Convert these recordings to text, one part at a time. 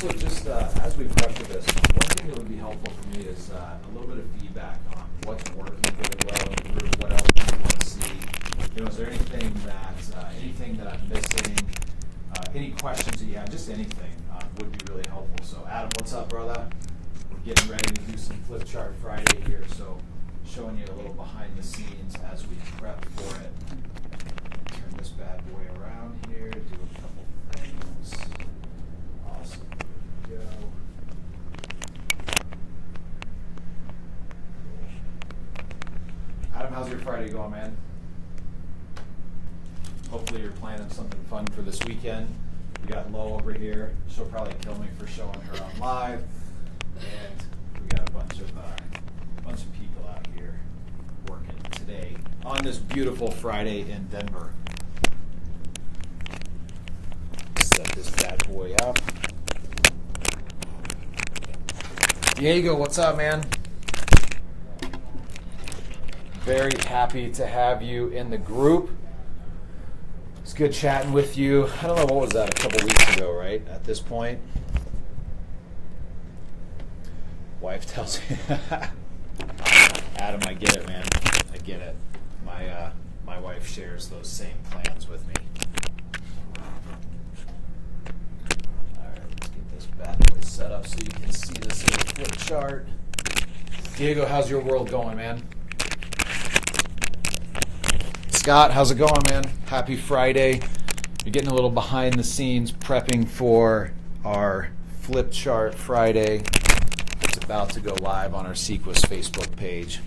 Also, just as we prep for this, one thing that would be helpful for me is a little bit of feedback on what's working really well in the group, what else do you want to see. Is there anything that I'm missing? Any questions that you have, just anything would be really helpful. So, Adam, what's up, brother? We're getting ready to do some Flip Chart Friday here, so showing you a little behind the scenes as we prep for it. Turn this bad boy around here, do a couple things. Awesome. There we go. Adam, how's your Friday going, man? Hopefully you're planning something fun for this weekend. We got Lo over here. She'll probably kill me for showing her on live. And we got a bunch of people out here working today on this beautiful Friday in Denver. Set this bad boy up. Diego, what's up, man? Very happy to have you in the group. It's good chatting with you. I don't know, what was that, a couple weeks ago, right? At this point. Wife tells me. Adam, I get it, man. I get it. My wife shares those same plans with me. All right, let's get this bad boy set up so you can see this little flip chart. Diego, how's your world going, man? Scott, how's it going, man? Happy Friday. You're getting a little behind the scenes prepping for our Flip Chart Friday. It's about to go live on our Sequus Facebook page.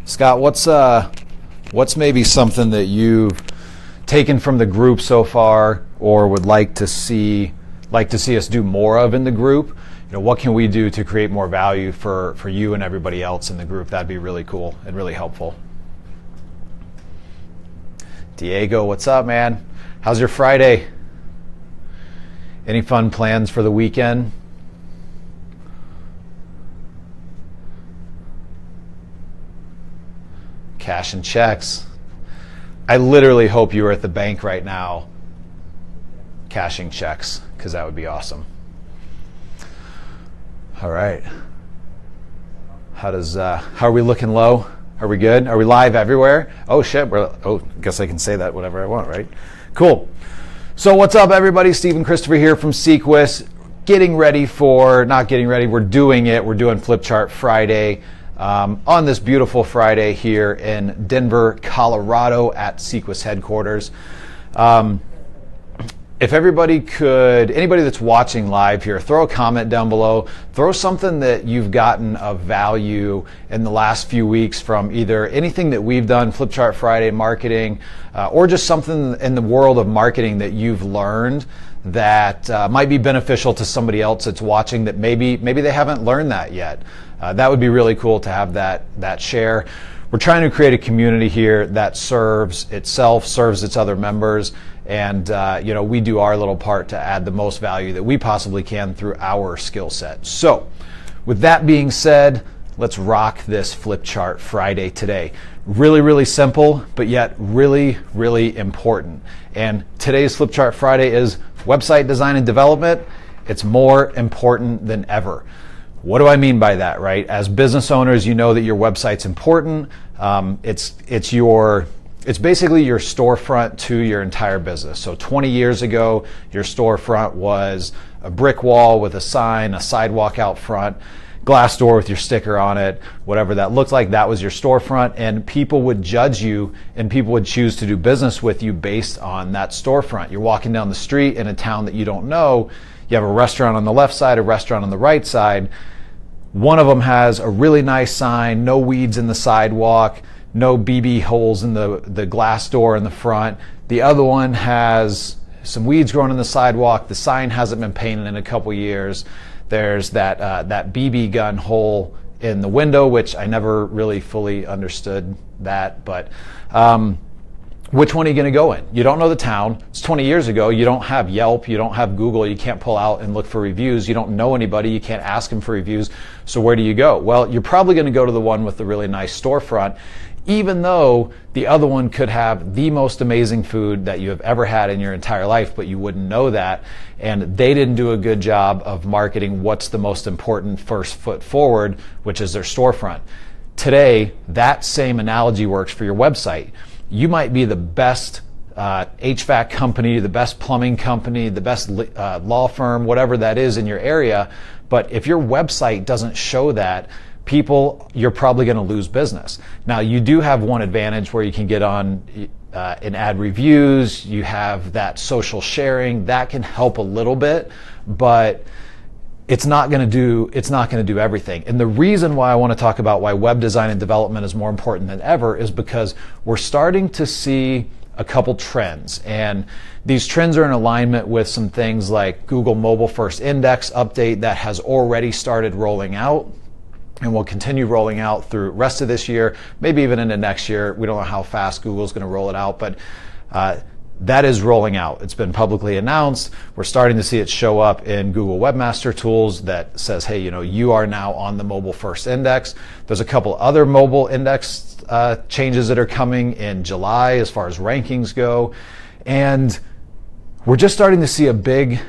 Scott, what's maybe something that you've taken from the group so far or would like to see us do more of in the group? What can we do to create more value for you and everybody else in the group? That'd be really cool and really helpful. Diego, what's up, man? How's your Friday? Any fun plans for the weekend? Cash and checks. I literally hope you are at the bank right now cashing checks, because that would be awesome. All right. How are we looking, Low? Are we good? Are we live everywhere? Oh shit, I guess I can say that whatever I want, right? Cool. So what's up, everybody? Stephen Christopher here from Sequus. We're doing it. We're doing Flip Chart Friday on this beautiful Friday here in Denver, Colorado at Sequus headquarters. If anybody that's watching live here, throw a comment down below. Throw something that you've gotten of value in the last few weeks from either anything that we've done, Flip Chart Friday marketing, or just something in the world of marketing that you've learned that might be beneficial to somebody else that's watching that maybe they haven't learned that yet. That would be really cool to have that share. We're trying to create a community here that serves itself, serves its other members, and we do our little part to add the most value that we possibly can through our skill set. So, with that being said, let's rock this Flip Chart Friday today. Really, really simple, but yet really, really important. And today's Flip Chart Friday is website design and development. It's more important than ever. What do I mean by that, right? As business owners, you know that your website's important. It's basically your storefront to your entire business. So 20 years ago, your storefront was a brick wall with a sign, a sidewalk out front, glass door with your sticker on it, whatever that looked like, that was your storefront, and people would judge you and people would choose to do business with you based on that storefront. You're walking down the street in a town that you don't know, you have a restaurant on the left side, a restaurant on the right side. One of them has a really nice sign, no weeds in the sidewalk, no BB holes in the glass door in the front. The other one has some weeds growing in the sidewalk. The sign hasn't been painted in a couple years. There's that BB gun hole in the window, which I never really fully understood that. But which one are you going to go in? You don't know the town. It's 20 years ago. You don't have Yelp. You don't have Google. You can't pull out and look for reviews. You don't know anybody. You can't ask them for reviews. So where do you go? Well, you're probably going to go to the one with the really nice storefront. even though the other one could have the most amazing food that you have ever had in your entire life, but you wouldn't know that. And they didn't do a good job of marketing what's the most important first foot forward, which is their storefront. Today, that same analogy works for your website. You might be the best HVAC company, the best plumbing company, the best law firm, whatever that is in your area, but if your website doesn't show that, you're probably going to lose business. Now, you do have one advantage where you can get on and add reviews, you have that social sharing, that can help a little bit, but it's not going to do everything. And the reason why I want to talk about why web design and development is more important than ever is because we're starting to see a couple trends, and these trends are in alignment with some things like Google Mobile First Index update that has already started rolling out and will continue rolling out through the rest of this year, maybe even into next year. We don't know how fast Google's going to roll it out, but that is rolling out. It's been publicly announced. We're starting to see it show up in Google Webmaster Tools that says, hey, you are now on the Mobile First Index. There's a couple other mobile index changes that are coming in July as far as rankings go. And we're just starting to see a big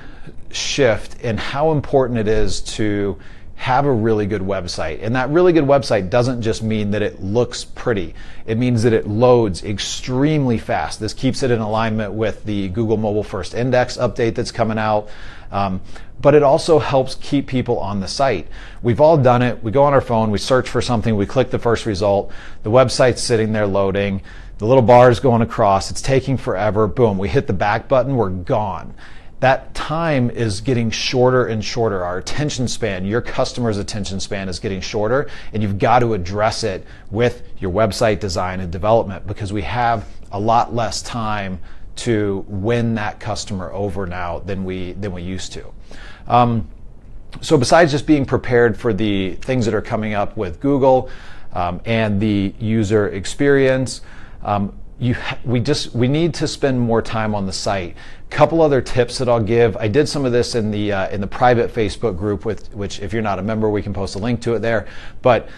shift in how important it is to have a really good website. And that really good website doesn't just mean that it looks pretty. It means that it loads extremely fast. This keeps it in alignment with the Google Mobile First Index update that's coming out. But it also helps keep people on the site. We've all done it. We go on our phone, we search for something, we click the first result, the website's sitting there loading, the little bar is going across, it's taking forever, boom, we hit the back button, we're gone. That time is getting shorter and shorter. Our attention span, your customer's attention span is getting shorter, and you've got to address it with your website design and development because we have a lot less time to win that customer over now than we used to. So besides just being prepared for the things that are coming up with Google and the user experience, we need to spend more time on the site. Couple other tips that I'll give. I did some of this in the private Facebook group, which if you're not a member, we can post a link to it there. But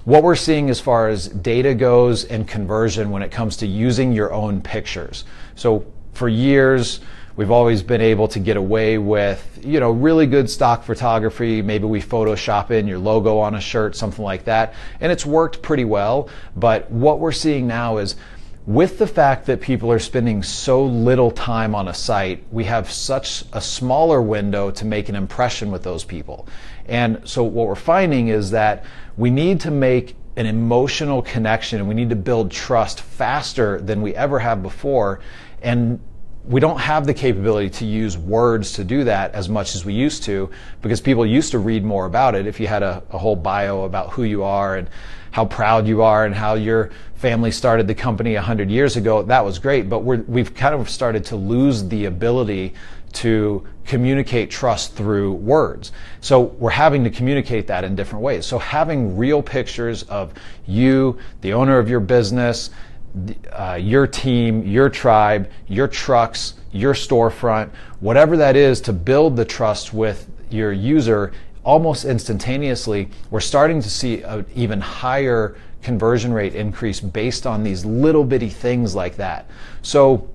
what we're seeing as far as data goes and conversion when it comes to using your own pictures. So for years, we've always been able to get away with, really good stock photography. Maybe we Photoshop in your logo on a shirt, something like that. And it's worked pretty well. But what we're seeing now is with the fact that people are spending so little time on a site, we have such a smaller window to make an impression with those people. And so what we're finding is that we need to make an emotional connection and we need to build trust faster than we ever have before. And we don't have the capability to use words to do that as much as we used to because people used to read more about it. If you had a whole bio about who you are and how proud you are and how your family started the company 100 years ago, that was great. But we've kind of started to lose the ability to communicate trust through words. So we're having to communicate that in different ways. So having real pictures of you, the owner of your business, your team, your tribe, your trucks, your storefront, whatever that is to build the trust with your user almost instantaneously, we're starting to see an even higher conversion rate increase based on these little bitty things like that. So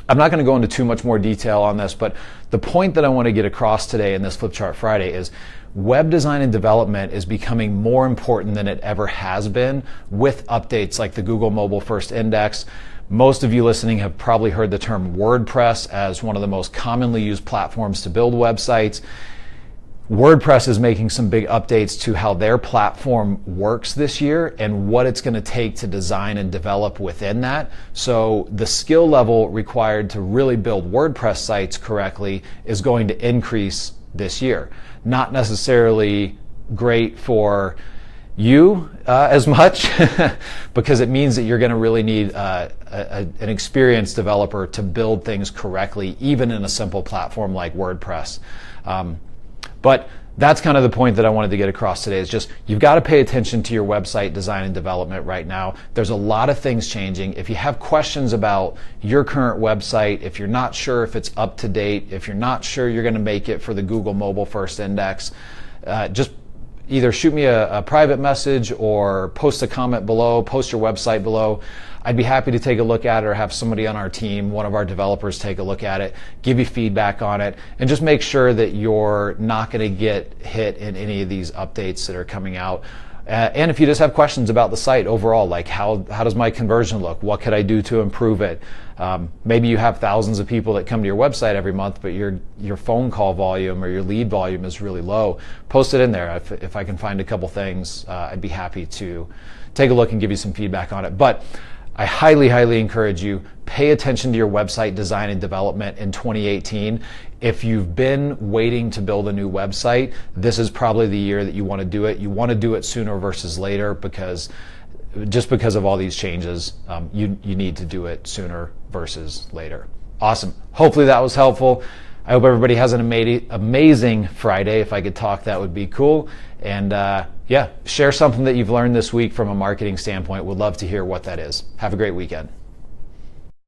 I'm not going to go into too much more detail on this, but the point that I want to get across today in this Flipchart Friday is web design and development is becoming more important than it ever has been with updates like the Google Mobile First Index. Most of you listening have probably heard the term WordPress as one of the most commonly used platforms to build websites. WordPress is making some big updates to how their platform works this year and what it's going to take to design and develop within that. So the skill level required to really build WordPress sites correctly is going to increase this year. Not necessarily great for you as much because it means that you're going to really need an experienced developer to build things correctly, even in a simple platform like WordPress. But that's kind of the point that I wanted to get across today is just you've got to pay attention to your website design and development right now. There's a lot of things changing. If you have questions about your current website, if you're not sure if it's up to date, if you're not sure you're going to make it for the Google Mobile First Index, just either shoot me a private message or post a comment below, post your website below. I'd be happy to take a look at it or have somebody on our team, one of our developers, take a look at it, give you feedback on it, and just make sure that you're not going to get hit in any of these updates that are coming out. And if you just have questions about the site overall, like how does my conversion look? What could I do to improve it? Maybe you have thousands of people that come to your website every month, but your phone call volume or your lead volume is really low. Post it in there. If I can find a couple things, I'd be happy to take a look and give you some feedback on it. But I highly, highly encourage you, pay attention to your website design and development in 2018. If you've been waiting to build a new website, this is probably the year that you want to do it. You want to do it sooner versus later because of all these changes, you need to do it sooner versus later. Awesome. Hopefully that was helpful. I hope everybody has an amazing Friday. If I could talk, that would be cool. And share something that you've learned this week from a marketing standpoint. Would love to hear what that is. Have a great weekend.